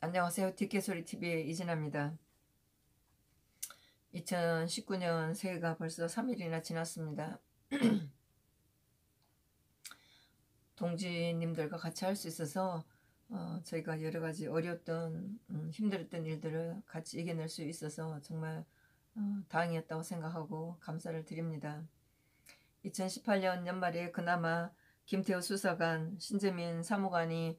안녕하세요. 뒷개소리TV의 이진아입니다. 2019년 새해가 벌써 3일이나 지났습니다. 동지님들과 같이 할 수 있어서 저희가 여러가지 어려웠던 힘들었던 일들을 같이 이겨낼 수 있어서 정말 다행이었다고 생각하고 감사를 드립니다. 2018년 연말에 그나마 김태우 수사관, 신재민 사무관이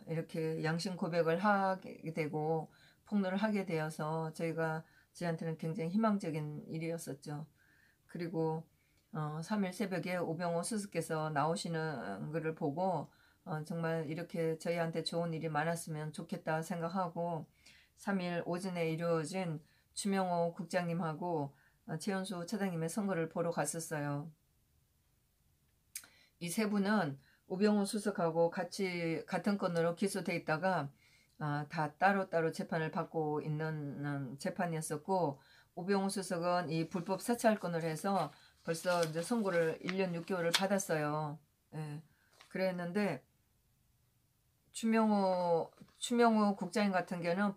이렇게 양심 고백을 하게 되고 폭로를 하게 되어서 저희한테는 굉장히 희망적인 일이었었죠. 그리고 3일 새벽에 오병호 수석께서 나오시는 것을 보고 정말 이렇게 저희한테 좋은 일이 많았으면 좋겠다 생각하고 3일 오전에 이루어진 추명호 국장님하고 최연수 차장님의 선거를 보러 갔었어요. 이 세 분은 오병호 수석하고 같은 건으로 기소돼 있다가 다 따로따로 재판을 받고 있는 재판이었었고, 오병호 수석은 이 불법 사찰건을 해서 벌써 이제 선고를 1년 6개월을 받았어요. 예. 그랬는데 추명호 국장님 같은 경우는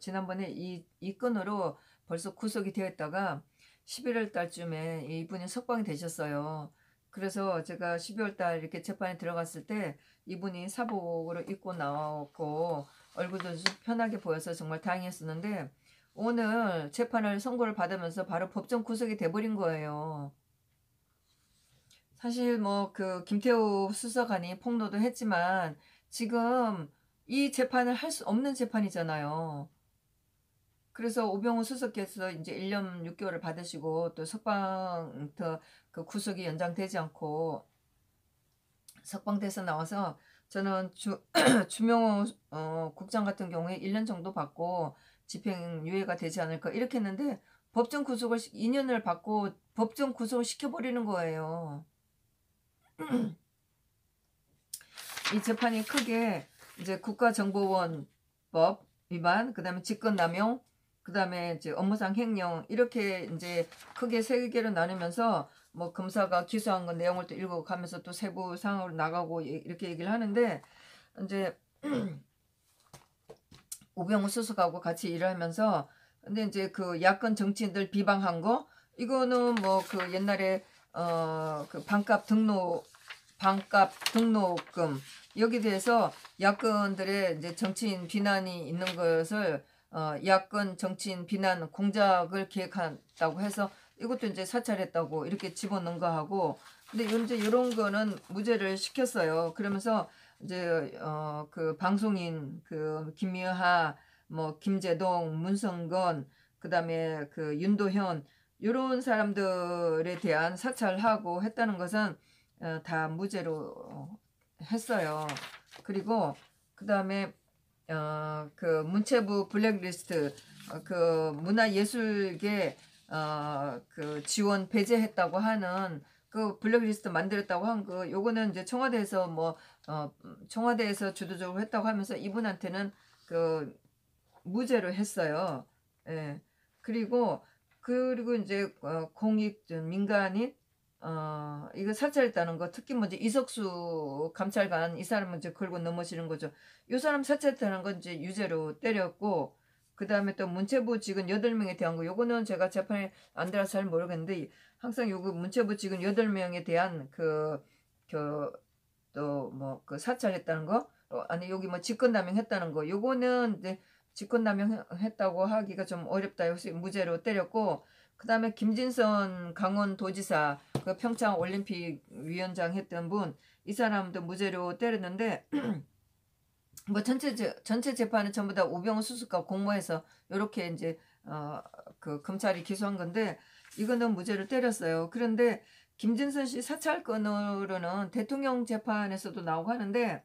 지난번에 이 건으로 벌써 구속이 되었다가 11월 달쯤에 이분이 석방이 되셨어요. 그래서 제가 12월 달 이렇게 재판에 들어갔을 때 이분이 사복으로 입고 나왔고 얼굴도 좀 편하게 보여서 정말 다행이었었는데, 오늘 선고를 받으면서 바로 법정 구속이 돼버린 거예요. 사실 뭐 김태우 수사관이 폭로도 했지만 지금 이 재판을 할 수 없는 재판이잖아요. 그래서 오병호 수석께서 이제 1년 6개월을 받으시고 또 그 구속이 연장되지 않고 석방돼서 나와서 저는 주명호 국장 같은 경우에 1년 정도 받고 집행유예가 되지 않을까 이렇게 했는데 법정 구속을 2년을 받고 법정 구속을 시켜버리는 거예요. 이 재판이 크게 이제 국가정보원법 위반, 그 다음에 직권남용, 그 다음에 이제 업무상 횡령, 이렇게 이제 크게 세 개로 나누면서 뭐 검사가 기소한 건 내용을 또 읽어가면서 또 세부 사항으로 나가고 이렇게 얘기를 하는데, 이제 오병우 수석하고 같이 일을 하면서 근데 이제 그 야권 정치인들 비방한 거, 이거는 뭐 그 옛날에 그 반값 등록금 여기 대해서 야권들의 이제 정치인 비난이 있는 것을 야권 정치인 비난 공작을 기획한다고 해서 이것도 이제 사찰했다고 이렇게 집어넣은 거 하고, 근데 이제 이런 거는 무죄를 시켰어요. 그러면서 이제 그 방송인 그 김미하, 뭐 김재동, 문성건, 그다음에 그 윤도현, 이런 사람들에 대한 사찰하고 했다는 것은 다 무죄로 했어요. 그리고 그다음에 그 문체부 블랙리스트, 그 문화예술계 그 지원 배제했다고 하는 그 블랙리스트 만들었다고 한 거, 요거는 이제 청와대에서 주도적으로 했다고 하면서 이분한테는 그 무죄로 했어요. 예. 그리고 이제 공익 민간인 이거 사찰했다는 거, 특히 먼저 이석수 감찰관, 이 사람은 이제 걸고 넘어지는 거죠. 이 사람 사찰했다는 건 이제 유죄로 때렸고, 그 다음에 또 문체부 직원 8명에 대한 거, 요거는 제가 재판에 안 들어서 잘 모르겠는데, 항상 요거 문체부 직원 8명에 대한 또 뭐 그 사찰했다는 거, 아니 여기 뭐 직권남용 했다는 거, 요거는 이제 직권남용 했다고 하기가 좀 어렵다 해서 무죄로 때렸고, 그 다음에 김진선 강원도지사, 그 평창 올림픽 위원장 했던 분, 이 사람도 무죄로 때렸는데 뭐 전체 재판은 전부 다 오병호 수석과 공모해서 이렇게 이제 그 검찰이 기소한 건데, 이거는 무죄를 때렸어요. 그런데 김진선 씨 사찰건으로는 대통령 재판에서도 나오고 하는데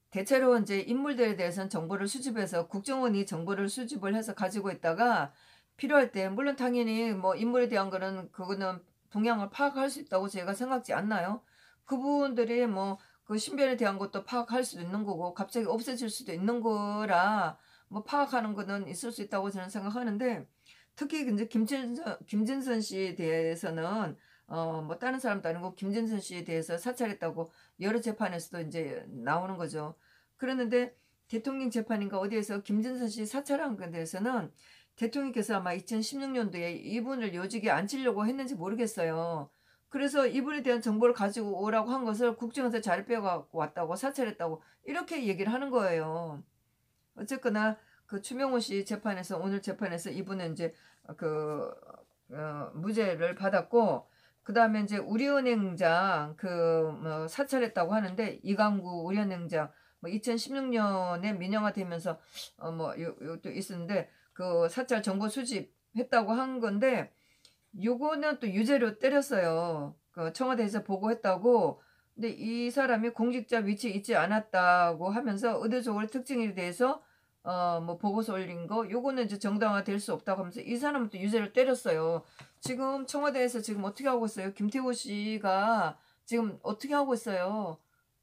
대체로 이제 인물들에 대해서는 정보를 수집해서 국정원이 정보를 수집을 해서 가지고 있다가 필요할 때, 물론 당연히 뭐 인물에 대한 그거는 동향을 파악할 수 있다고 제가 생각지 않나요? 그분들이 뭐 그 신변에 대한 것도 파악할 수도 있는 거고 갑자기 없어질 수도 있는 거라 뭐 파악하는 거는 있을 수 있다고 저는 생각하는데, 특히 이제 김진선 씨에 대해서는 뭐 다른 사람도 아니고 김진선 씨에 대해서 사찰했다고 여러 재판에서도 이제 나오는 거죠. 그랬는데 대통령 재판인가 어디에서 김진선 씨 사찰한 것에 대해서는 대통령께서 아마 2016년도에 이분을 요직에 앉히려고 했는지 모르겠어요. 그래서 이분에 대한 정보를 가지고 오라고 한 것을 국정원에서 자료 빼갖고 왔다고 사찰했다고 이렇게 얘기를 하는 거예요. 어쨌거나 그 추명호 씨 재판에서 오늘 재판에서 이분은 이제 그 무죄를 받았고 그 다음에 이제 우리은행장 뭐 사찰했다고 하는데 이강구 우리은행장 뭐 2016년에 민영화되면서 뭐 요것도 있었는데 그 사찰 정보 수집했다고 한 건데 요거는 또 유죄로 때렸어요. 그 청와대에서 보고했다고. 근데 이 사람이 공직자 위치에 있지 않았다고 하면서 의도적으로 특징에 대해서 뭐 보고서 올린 거 요거는 이제 정당화 될 수 없다고 하면서 이 사람은 또 유죄를 때렸어요. 지금 청와대에서 지금 어떻게 하고 있어요? 김태호 씨가 지금 어떻게 하고 있어요?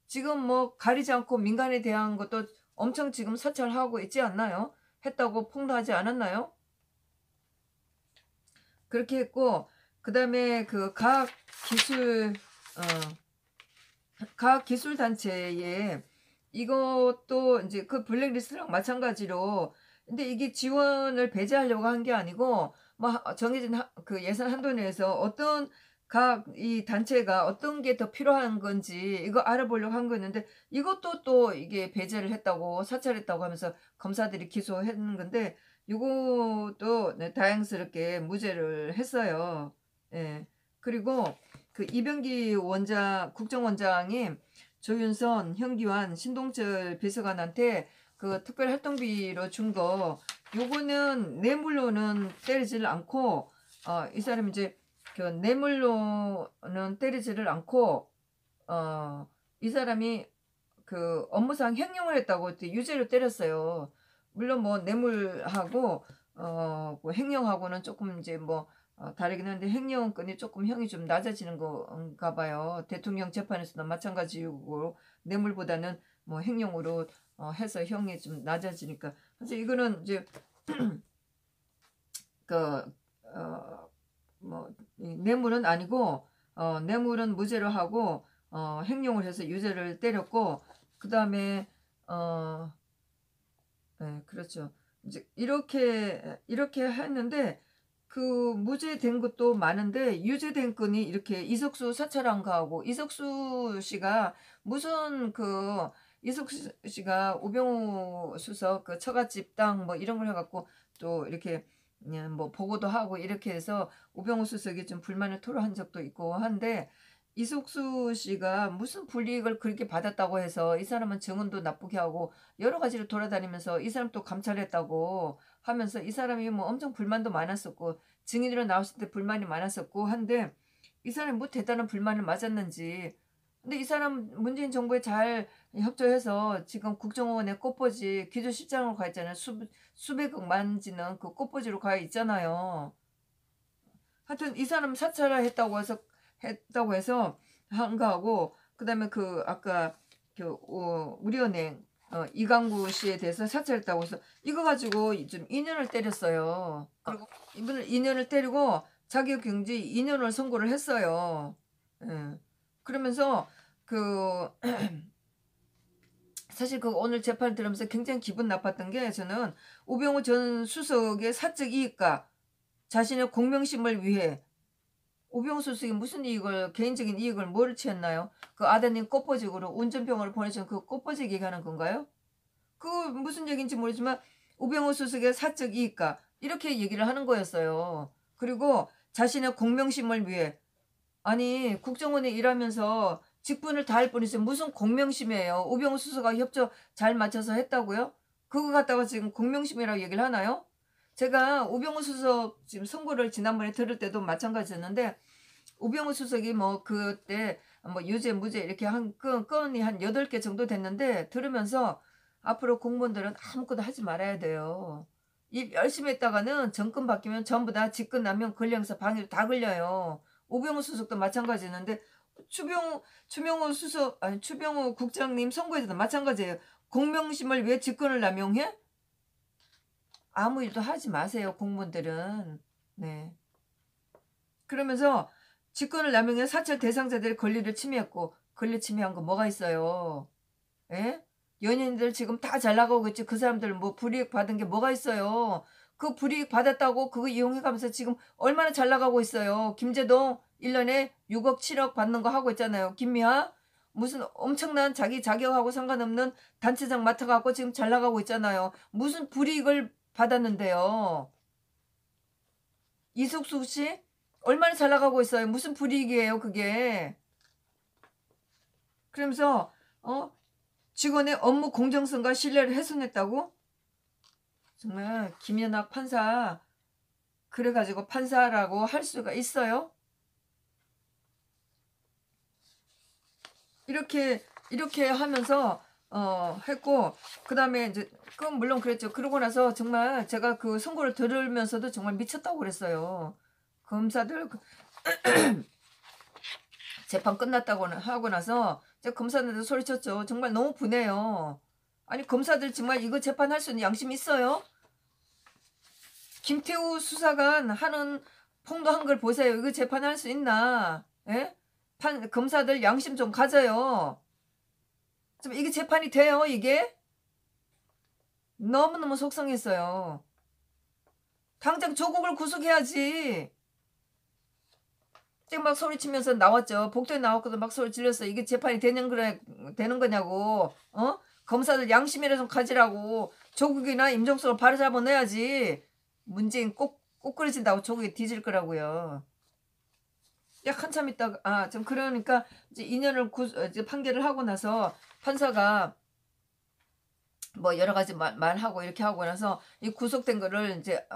지금 뭐 가리지 않고 민간에 대한 것도 엄청 지금 사찰하고 있지 않나요? 했다고 폭로하지 않았나요? 그렇게 했고 그 다음에 그 과학기술단체에 이것도 이제 그 블랙리스트랑 마찬가지로 근데 이게 지원을 배제하려고 한 게 아니고 뭐 정해진 그 예산 한도 내에서 어떤 각 이 단체가 어떤 게 더 필요한 건지 이거 알아보려고 한 거였는데 이것도 또 이게 배제를 했다고 사찰했다고 하면서 검사들이 기소했는 건데 이것도 네, 다행스럽게 무죄를 했어요. 예. 그리고 그 이병기 국정원장이 조윤선, 현기환, 신동철 비서관한테 그 특별활동비로 준 거 요거는 뇌물로는 때리지를 않고 이 사람이 이제 그 뇌물로는 때리지를 않고 이 사람이 그 업무상 횡령을 했다고 유죄로 때렸어요. 물론 뭐 뇌물하고 뭐 횡령하고는 조금 이제 뭐 다르긴 한데 횡령건이 조금 형이 좀 낮아지는 건가 봐요. 대통령 재판에서도 마찬가지고 뇌물보다는 뭐 횡령으로 해서 형이 좀 낮아지니까. 그래서 이거는 이제 뭐 뇌물은 아니고 뇌물은 무죄로 하고 횡령을 해서 유죄를 때렸고 그 다음에 네, 그렇죠. 이제 이렇게 했는데 그 무죄된 것도 많은데 유죄된 건이 이렇게 이석수 사찰한 거하고 이석수 씨가 무슨 그 이석수 씨가 우병우 수석 그 처갓집 땅 뭐 이런 걸 해갖고 또 이렇게 그냥 뭐 보고도 하고 이렇게 해서 우병우 수석이 좀 불만을 토로한 적도 있고 한데 이석수 씨가 무슨 불이익을 그렇게 받았다고 해서 이 사람은 증언도 나쁘게 하고 여러 가지로 돌아다니면서 이 사람 또 감찰했다고 하면서 이 사람이 뭐 엄청 불만도 많았었고 증인으로 나왔을 때 불만이 많았었고 한데 이 사람이 뭐 대단한 불만을 맞았는지 근데 이 사람 문재인 정부에 잘 협조해서 지금 국정원에 꽃꽂이 기조실장으로 가 있잖아요. 수백억 만지는 그 꽃꽂이로 가 있잖아요. 하여튼 이 사람 사찰했다고 해서 한 거하고 그다음에 그 아까 그 우리은행 이강구 씨에 대해서 사찰했다고 해서 이거 가지고 좀 2년을 때렸어요. 그리고 이분을 2년을 때리고 자격경지 2년을 선고를 했어요. 예. 그러면서 그 사실 그 오늘 재판 들으면서 굉장히 기분 나빴던 게 저는 우병우 전 수석의 사적 이익과 자신의 공명심을 위해 우병우 수석이 무슨 이익을 개인적인 이익을 뭐를 취했나요? 그 아드님 꽃보직으로 운전병원을 보내준 그 꽃보직 얘기하는 건가요? 그 무슨 얘기인지 모르지만 우병우 수석의 사적 이익과 이렇게 얘기를 하는 거였어요. 그리고 자신의 공명심을 위해 아니 국정원에 일하면서 직분을 다할 뿐이지 무슨 공명심이에요. 우병우 수석과 협조 잘 맞춰서 했다고요? 그거 갖다가 지금 공명심이라고 얘기를 하나요? 제가 우병우 수석 지금 선고를 지난번에 들을 때도 마찬가지였는데 우병우 수석이 뭐 그때 뭐 유죄 무죄 이렇게 한 건이 한 8개 정도 됐는데 들으면서 앞으로 공무원들은 아무것도 하지 말아야 돼요. 일 열심히 했다가는 정권 바뀌면 전부 다 직권남용 권리행사 방해로 다 걸려요. 우병우 수석도 마찬가지였는데 추명호 국장님 선거에서도 마찬가지예요. 공명심을 왜 직권을 남용해? 아무 일도 하지 마세요, 공무원들은. 네. 그러면서 직권을 남용해 사찰 대상자들의 권리를 침해했고 권리 침해한 거 뭐가 있어요? 예? 연예인들 지금 다 잘 나가고 있지. 그 사람들 뭐 불이익 받은 게 뭐가 있어요. 그 불이익 받았다고 그거 이용해가면서 지금 얼마나 잘 나가고 있어요. 김제동 1년에 6억 7억 받는 거 하고 있잖아요. 김미화 무슨 엄청난 자기 자격하고 상관없는 단체장 맡아갖고 지금 잘 나가고 있잖아요. 무슨 불이익을 받았는데요. 이숙수 씨 얼마나 잘 나가고 있어요. 무슨 불이익이에요 그게. 그러면서 직원의 업무 공정성과 신뢰를 훼손했다고? 정말 김연학 판사 그래가지고 판사라고 할 수가 있어요? 이렇게 하면서 했고, 그 다음에 이제 그건 물론 그랬죠. 그러고 나서 정말 제가 그 선고를 들으면서도 정말 미쳤다고 그랬어요. 검사들 재판 끝났다고 하고 나서 제가 검사들도 소리쳤죠. 정말 너무 분해요. 아니 검사들 정말 이거 재판할 수 있는 양심 있어요? 김태우 수사관 하는 폭로한 걸 보세요. 이거 재판할 수 있나? 예? 검사들 양심 좀 가져요. 좀 이게 재판이 돼요 이게? 너무너무 속상했어요. 당장 조국을 구속해야지. 막 소리치면서 나왔죠. 복도에 나왔거든. 막 소리 질렀어요. 이게 재판이 되는 거냐고. 검사들 양심이라 좀 가지라고. 조국이나 임종석을 바로잡아 넣어야지. 문재인 꼭 끓여진다고 조국이 뒤질 거라고요. 약 한참 있다가 좀 그러니까 이제 2년을 이제 판결을 하고 나서 판사가 뭐 여러 가지 말하고 이렇게 하고 나서 이 구속된 거를 이제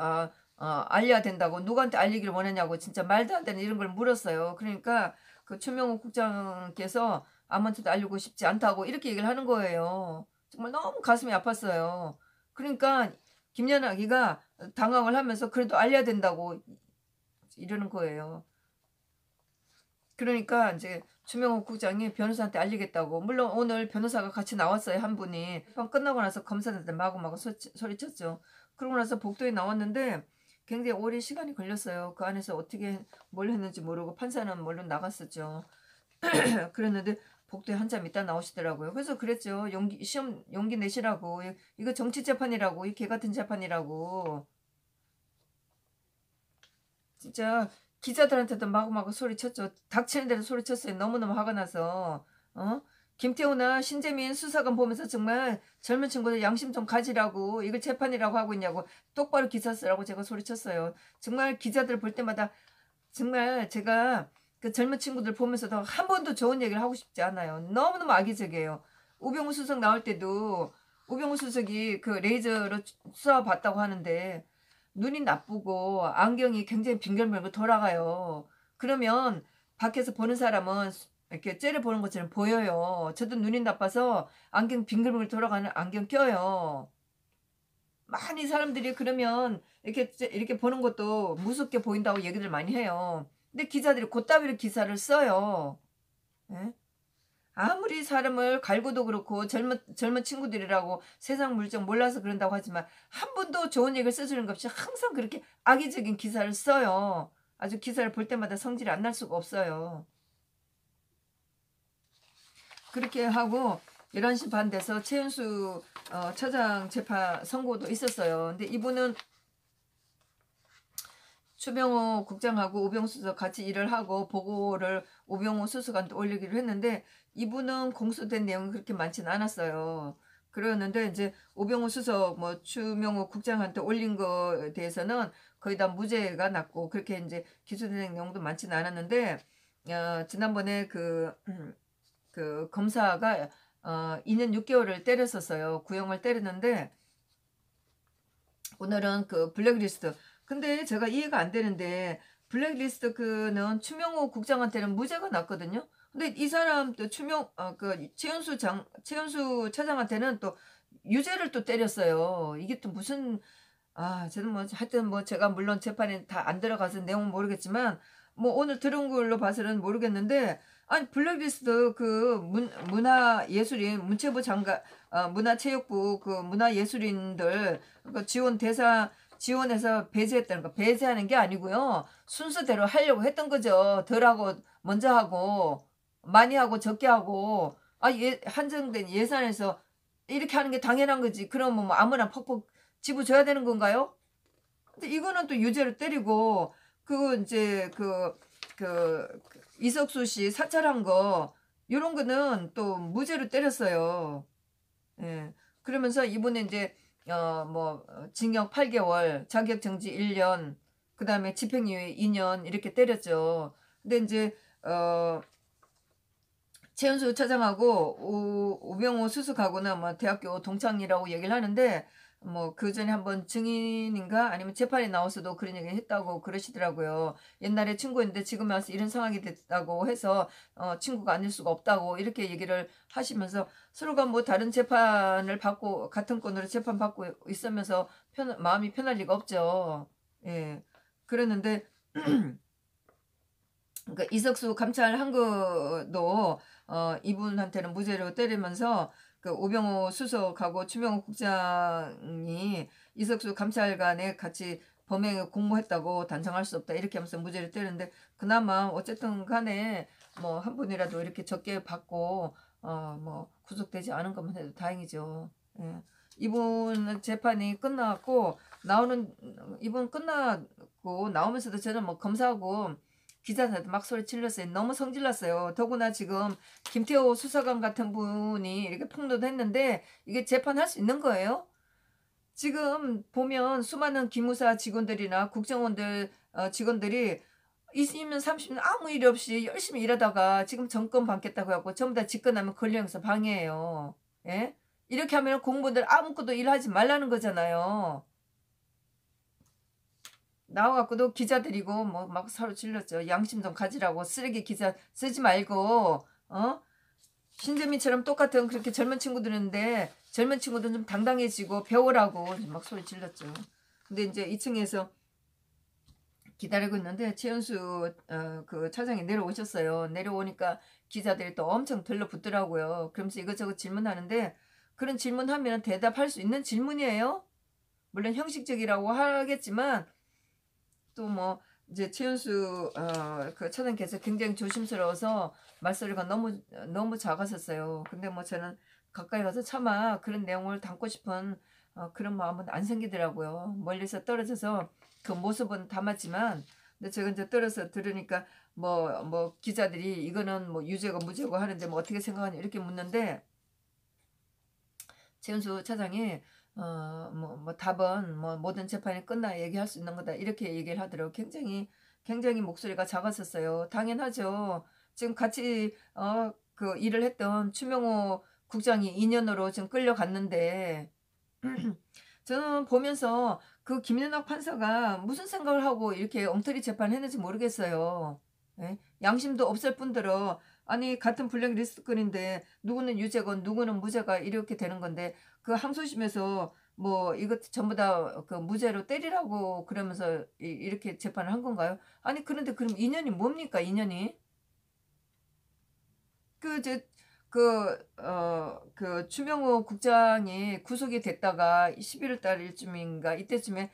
알려야 된다고 누구한테 알리기를 원하냐고 진짜 말도 안 되는 이런 걸 물었어요. 그러니까 그 추명호 국장께서 아무한테도 알리고 싶지 않다고 이렇게 얘기를 하는 거예요. 정말 너무 가슴이 아팠어요. 그러니까 김연아기가 당황을 하면서 그래도 알려야 된다고 이러는 거예요. 그러니까 이제 추명호 국장이 변호사한테 알리겠다고. 물론 오늘 변호사가 같이 나왔어요. 한 분이. 끝나고 나서 검사한테 마구마구 소리쳤죠. 그러고 나서 복도에 나왔는데 굉장히 오랜 시간이 걸렸어요. 그 안에서 어떻게 뭘 했는지 모르고 판사는 물론 나갔었죠. 그랬는데 복도에 한참 있다 나오시더라고요. 그래서 그랬죠. 용기 내시라고. 이거 정치 재판이라고. 이 개 같은 재판이라고. 진짜 기자들한테도 마구마구 소리쳤죠. 닥치는 대로 소리쳤어요. 너무너무 화가 나서. 김태우나 신재민 수사관 보면서 정말 젊은 친구들 양심 좀 가지라고. 이걸 재판이라고 하고 있냐고. 똑바로 기사 쓰라고 제가 소리쳤어요. 정말 기자들 볼 때마다 정말 제가 그 젊은 친구들 보면서도 한 번도 좋은 얘기를 하고 싶지 않아요. 너무너무 악의적이에요. 우병우 수석 나올 때도 우병우 수석이 그 레이저로 수사 받다고 하는데 눈이 나쁘고 안경이 굉장히 빙글빙글 돌아가요. 그러면 밖에서 보는 사람은 이렇게 째려보는 것처럼 보여요. 저도 눈이 나빠서 안경 빙글빙글 돌아가는 안경 껴요. 많이 사람들이 그러면 이렇게 보는 것도 무섭게 보인다고 얘기들 많이 해요. 근데 기자들이 그따위로 기사를 써요. 예? 아무리 사람을 갈고도 그렇고 젊은 친구들이라고 세상 물정 몰라서 그런다고 하지만 한 번도 좋은 얘기를 써주는 것 없이 항상 그렇게 악의적인 기사를 써요. 아주 기사를 볼 때마다 성질이 안 날 수가 없어요. 그렇게 하고 11시 반 돼서 최은수 처장 재판 선고도 있었어요. 근데 이분은 추명호 국장하고 우병우 수석 같이 일을 하고 보고를 우병우 수석한테 올리기로 했는데 이분은 공소된 내용이 그렇게 많지는 않았어요. 그러는데 이제 우병우 수석 뭐 추명호 국장한테 올린 거에 대해서는 거의 다 무죄가 났고 그렇게 이제 기소된 내용도 많지는 않았는데 지난번에 그 검사가 2년 6개월을 때렸었어요. 구형을 때렸는데 오늘은 그 블랙리스트. 근데 제가 이해가 안 되는데 블랙리스트 그는 추명호 국장한테는 무죄가 났거든요. 근데 이 사람 또 최은수 차장한테는 또 유죄를 또 때렸어요. 이게 또 무슨 저는 뭐 하여튼 뭐 제가 물론 재판에 다 안 들어가서 내용은 모르겠지만 뭐 오늘 들은 걸로 봐서는 모르겠는데 아니 블랙리스트 그 문화예술인 문체부 장관 문화체육부 그 문화예술인들 그 지원해서 배제했다는 거. 배제하는 게 아니고요. 순서대로 하려고 했던 거죠. 덜하고 먼저 하고 많이 하고 적게 하고 한정된 예산에서 이렇게 하는 게 당연한 거지. 그러면 뭐 아무나 퍽퍽 집어줘야 되는 건가요? 근데 이거는 또 유죄로 때리고, 그거 이제 이석수 씨 사찰한 거, 요런 거는 또 무죄로 때렸어요. 예. 그러면서 이분은 이제, 징역 8개월, 자격정지 1년, 그 다음에 집행유예 2년, 이렇게 때렸죠. 근데 이제, 최은수 차장하고 우병우 수석하고는 뭐 대학교 동창이라고 얘기를 하는데, 뭐 그 전에 한번 증인인가 아니면 재판에 나와서도 그런 얘기 했다고 그러시더라고요. 옛날에 친구였는데 지금에 와서 이런 상황이 됐다고 해서 친구가 아닐 수가 없다고 이렇게 얘기를 하시면서, 서로가 뭐 다른 재판을 받고 같은 건으로 재판 받고 있으면서 마음이 편할 리가 없죠. 예. 그랬는데 그러니까 이석수 감찰한 거도 이분한테는 무죄로 때리면서, 그 오병호 수석하고 추명호 국장이 이석수 감찰관에 같이 범행에 공모했다고 단정할 수 없다 이렇게 하면서 무죄를 때리는데, 그나마 어쨌든 간에 뭐 한 분이라도 이렇게 적게 받고 뭐 구속되지 않은 것만 해도 다행이죠. 예. 이분 재판이 끝났고 이분 끝나고 나오면서도 저는 뭐 검사하고 기자들한테 막 소리 질렀어요. 너무 성질났어요. 더구나 지금 김태호 수사관 같은 분이 이렇게 폭로했는데 이게 재판할 수 있는 거예요? 지금 보면 수많은 기무사 직원들이나 국정원들 직원들이 20년 30년 아무 일 없이 열심히 일하다가 지금 정권 받겠다고 하고 전부 다 집권하면 권력에서 방해해요. 예? 이렇게 하면 공무원들 아무것도 일하지 말라는 거잖아요. 나와갖고도 기자들이고 뭐 막 서로 질렀죠. 양심 좀 가지라고, 쓰레기 기사 쓰지 말고, 신재민처럼 똑같은 그렇게 젊은 친구들인데 젊은 친구들은 좀 당당해지고 배우라고 막 소리 질렀죠. 근데 이제 2층에서 기다리고 있는데 최은수 그 차장이 내려오셨어요. 내려오니까 기자들이 또 엄청 들러붙더라고요. 그러면서 이것저것 질문하는데, 그런 질문하면 대답할 수 있는 질문이에요. 물론 형식적이라고 하겠지만 또 뭐 이제 최은수 그 차장께서 굉장히 조심스러워서 말소리가 너무 작았었어요. 근데 뭐 저는 가까이 가서 차마 그런 내용을 담고 싶은 그런 마음은 안 생기더라고요. 멀리서 떨어져서 그 모습은 담았지만, 근데 제가 이제 떨어져 들으니까 뭐 기자들이 이거는 뭐 유죄고 무죄고 하는데 뭐 어떻게 생각하냐 이렇게 묻는데, 최은수 차장이 답은 뭐 모든 재판이 끝나 얘기할 수 있는 거다 이렇게 얘기를 하더라고. 굉장히 목소리가 작았었어요. 당연하죠. 지금 같이 그 일을 했던 추명호 국장이 2년으로 지금 끌려갔는데, 저는 보면서 그 김연학 판사가 무슨 생각을 하고 이렇게 엉터리 재판했는지 모르겠어요. 예? 양심도 없을 뿐더러, 아니 같은 블랙 리스트건인데 누구는 유죄건 누구는 무죄가 이렇게 되는 건데, 그 항소심에서 뭐 이것 전부 다 그 무죄로 때리라고 그러면서 이렇게 재판을 한 건가요? 아니 그런데 그럼 2년이 뭡니까 2년이? 그, 저, 그 추명호 국장이 구속이 됐다가 11월 달쯤인가 이때쯤에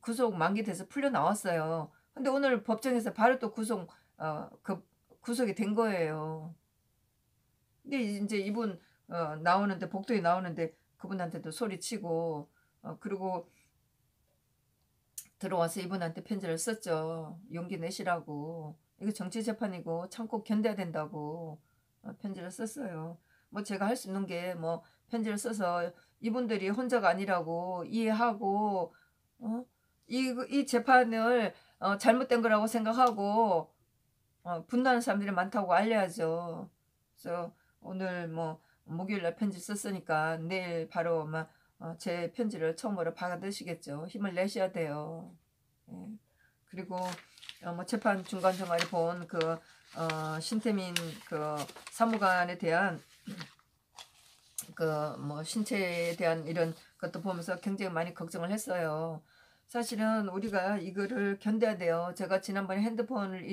구속 만기돼서 풀려 나왔어요. 근데 오늘 법정에서 바로 또 구속이 된 거예요. 근데 이제 이분 나오는데, 복도에 나오는데 그분한테도 소리치고 그리고 들어와서 이분한테 편지를 썼죠. 용기 내시라고. 이거 정치 재판이고 참고 견뎌야 된다고 편지를 썼어요. 뭐 제가 할 수 있는 게 뭐 편지를 써서 이분들이 혼자가 아니라고 이해하고, 이 재판을 잘못된 거라고 생각하고 분노하는 사람들이 많다고 알려야죠. 그래서 오늘 뭐 목요일 날 편지 썼으니까 내일 바로 제 편지를 처음으로 받으시겠죠. 힘을 내셔야 돼요. 예. 그리고 뭐 재판 중간중간에 본 신태민 그 사무관에 대한 그 뭐 신체에 대한 이런 것도 보면서 굉장히 많이 걱정을 했어요. 사실은 우리가 이거를 견뎌야 돼요. 제가 지난번에 핸드폰을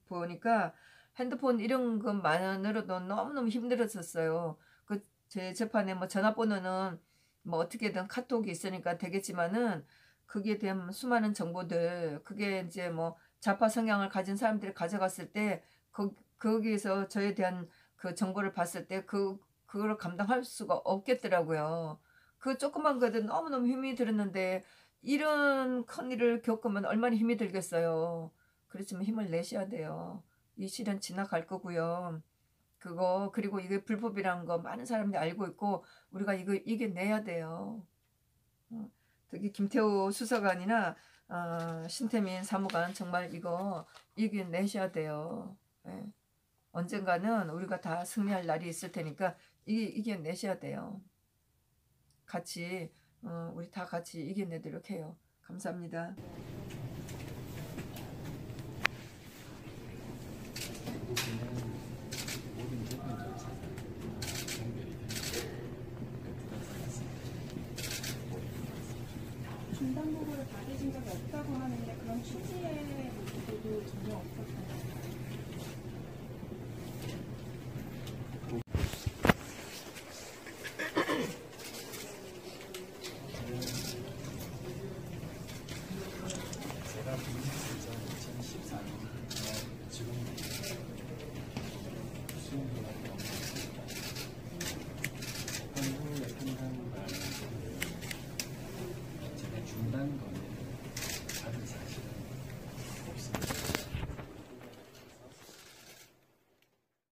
보니까 핸드폰 이런 것만으로도 너무너무 힘들었었어요. 그 제 재판에 뭐 전화번호는 뭐 어떻게든 카톡이 있으니까 되겠지만은, 그게 대한 수많은 정보들, 그게 이제 뭐 좌파 성향을 가진 사람들이 가져갔을 때 거기에서 저에 대한 그 정보를 봤을 때 그걸 감당할 수가 없겠더라고요. 그 조그만 거에도 너무너무 힘이 들었는데 이런 큰 일을 겪으면 얼마나 힘이 들겠어요. 그렇지만 힘을 내셔야 돼요. 이 시련 지나갈 거고요. 그거 그리고 이게 불법이라는 거 많은 사람들이 알고 있고 우리가 이거 이겨내야 돼요. 특히 김태우 수사관이나 신태민 사무관 정말 이거 이겨내셔야 돼요. 예. 언젠가는 우리가 다 승리할 날이 있을 테니까 이겨내셔야 돼요. 같이 우리 다 같이 이겨내도록 해요. 감사합니다. 중단 보고를 받으신 적이 없다고 하는데 그런 취지의 의도도 전혀 없었나요?